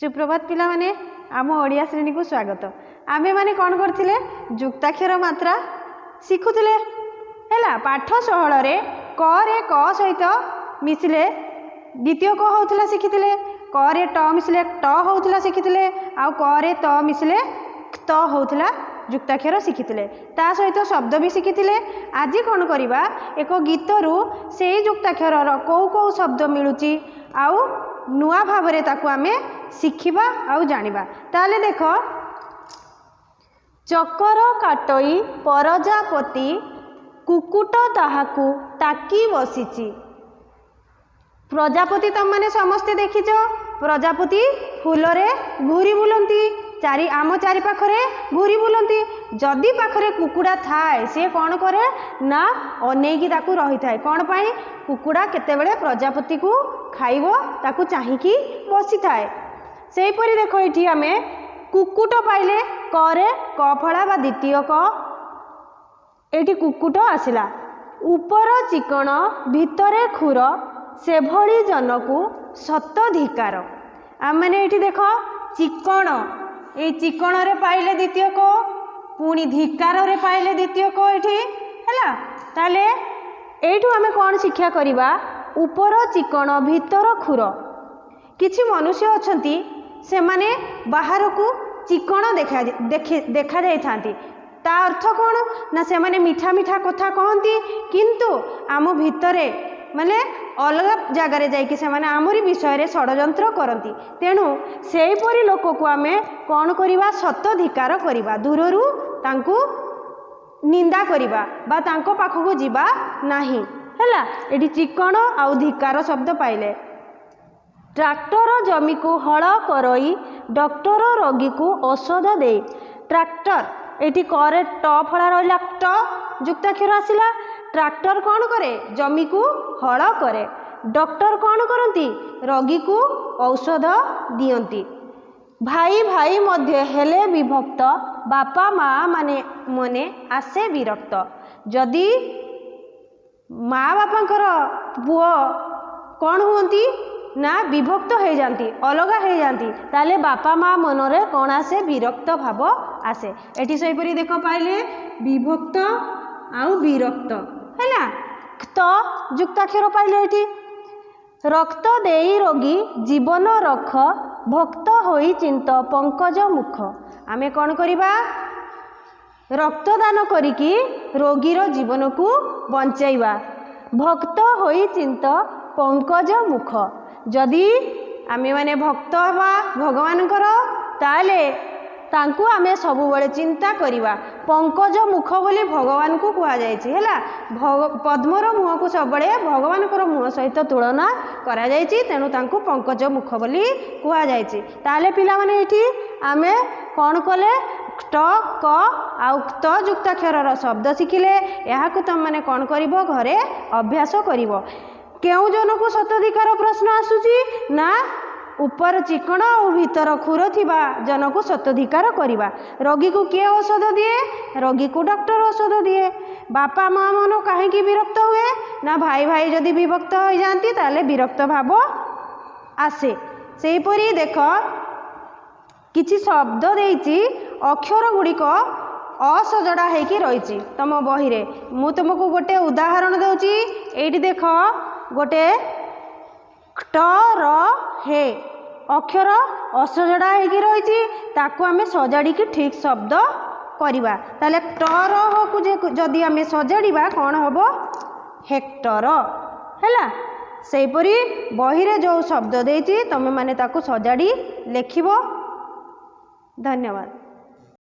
सुप्रभात पिला माने आम ओडिया श्रेणी को स्वागत। आमे माने कौन करथिले जुक्ताक्षर मात्रा शिखुथिले हैला पाठ सहल रे क रे क सहित मिसिले द्वितीय क होउथला शिखिथिले क रे ट मिसिले ट होउथला शिखिथिले आ क रे त मिसिले त होउथला जुक्ताक्षर शिखिथिले ता सहित शब्द भी शिखिथिले। आज कौन करिबा एक गीतरू से जुक्ताक्षर कौ कौ शब्द मिलुची आउ नुआ भावरे ताकू आमे शिखिबा आउ जानिबा। ताले देख चकर काटई प्रजापति कुकुट ताहाकू टाकी बसिची। प्रजापति तुम माने समस्ते देखिच प्रजापति फूल रे घूरी बुलंती चारि आम चारि पाखरे घूरी बुलंती। जदि पाखरे कुकुड़ा थाए सी कौन करे ना अनेकी ताकू रही थाए कौन पाई कुकुड़ा केतेबेले प्रजापति को खाइबो ताकू चाहिकी बसी थाए। सेहीपरि देख ये आम कुकुट पाइले करे क फला बा द्वितीय क एठी कुकुट आसिला ऊपर चिकण भितरे खुर से भली जनकू सतधिकार। आम मैंने ये देख चिकण ये चिकण रे पाइले द्वितीय क पुणी धिकार रे पाइले द्वितीय क एठी हैला। ताले एठू आमे कौन शिक्षा करिबा ऊपर चिकण भितर खुर। किछि मनुष्य अछंती से माने बाहर को चिकण देखा जाई थांती ता अर्थ कौन ना से माने मीठा मीठा कथा कहती किंतु आम भितरे माने अलग जगार जाइए से माने आमरी विषय रे षड्यंत्र करती। तेणु सेहीपरि लोक को आमे कौन करिबा सतधिकार करिबा दूररू तांकू निंदा करिबा बा तांको पाखको जिबा नाही हैला। एठी चिकण आउ धिकार शब्द पाइले। ट्रैक्टर जमी को हल करई डॉक्टर रोगी को औषध दे। ट्रैक्टर एठी करे ट फला रहिला ट जुक्ताक्षर आसिला। ट्रैक्टर कौन करे जमी को हल करे डॉक्टर कौन करती रोगी को औषध दियंती। भाई भाई मध्य हेले विभक्त बापा माँ माने मने आसे विरक्त। जदि माँ बापांकर पुओ कौन हुंती ना विभक्त हो जाती अलगा हो जाती ताले बापा माँ मनरे कौन आसे विरक्त भाव आसे। एठी सेहीपरि देख पाइले विभक्त आउ विरक्त हैला। तो जुक्ताक्षर पाइले एठी रक्त देई रोगी जीवन रख भक्त होई चिंत पंकज मुख। आमे कौन करिबा रक्तदान करिकी रोगीर जीवन को बंचाइबा भक्त होई चिंत पंकज मुख। जदि आमे माने भक्त हवा भगवानकर ताले तांकू आमे सबु बेले चिंता करिबा। पंकज मुख बोली भगवान को कहा जायछि हैला। पद्मर मुह को सब बेले भगवानकर मुह सहित तुलना करा जायछि तेणु तांकू पंकज मुख बोली कहा जायछि। ताले पिला माने एठी आमे कोन कले ट क आउ त जुक्ताक्षर शब्द शिखिले याकू तुम माने कोन करिवो घरे अभ्यास करिवो। केउ जन को सतधिकार प्रश्न आसुची ना ऊपर चिकण और भीतर खुर थिबा जन को सतधिकार करिबा। रोगी को किए औषध दिए रोगी को डॉक्टर औषध दिए। बापा माँ मन कहीं विरक्त हुए ना भाई भाई जदि विभक्त हो जाती ताले विरक्त भाव आसे। सेहीपरि देख किछि शब्द देइछि अक्षर गुड़िक असजड़ा होइकी रही तुम बही रे। मु तुमको गोटे उदाहरण दूची एठी देख गोटे ट र हे अक्षर असजड़ा होइकी रही ताकू आमे सजाड़ी की ठीक शब्द करिबा। ताले ट र ह को जदि आमे सजाड़ीबा कौन हबो हेक्टर हैला। सेहीपरि बही रे जो शब्द देइछि तमे माने ताकू सजाड़ी लेखिबो। धन्यवाद।